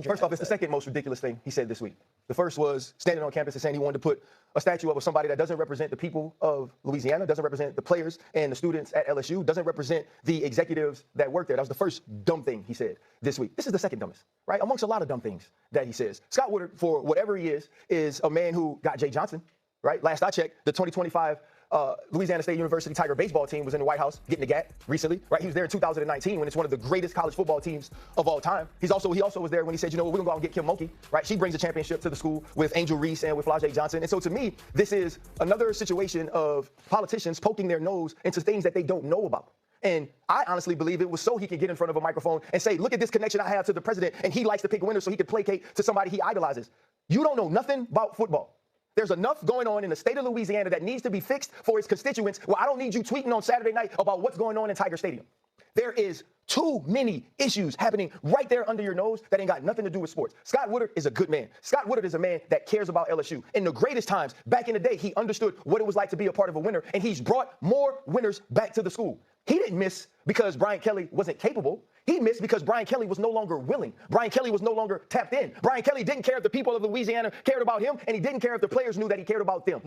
First off, it's the second most ridiculous thing he said this week. The first was standing on campus and saying he wanted to put a statue up of somebody that doesn't represent the people of Louisiana, doesn't represent the players and the students at LSU, doesn't represent the executives that work there. That was the first dumb thing he said this week. This is the second dumbest, right? Amongst a lot of dumb things that he says. Scott Woodward, for whatever he is a man who got Jay Johnson, right? Last I checked, the 2025 Louisiana State University Tiger baseball team was in the White House getting the GAT recently, right? He was there in 2019 when it's one of the greatest college football teams of all time. He also was there when he said, you know what, we're gonna go out and get Kim Mulkey, right? She brings a championship to the school with Angel Reese and with Flau'jae Johnson. And so to me, this is another situation of politicians poking their nose into things that they don't know about. And I honestly believe it was so he could get in front of a microphone and say, look at this connection I have to the president, and he likes to pick winners so he could placate to somebody he idolizes. You don't know nothing about football. There's enough going on in the state of Louisiana that needs to be fixed for its constituents. Well, I don't need you tweeting on Saturday night about what's going on in Tiger Stadium. There is too many issues happening right there under your nose that ain't got nothing to do with sports. Scott Woodward is a good man. Scott Woodward is a man that cares about LSU. In the greatest times, back in the day, he understood what it was like to be a part of a winner, and he's brought more winners back to the school. He didn't miss because Brian Kelly wasn't capable. He missed because Brian Kelly was no longer willing. Brian Kelly was no longer tapped in. Brian Kelly didn't care if the people of Louisiana cared about him, and he didn't care if the players knew that he cared about them.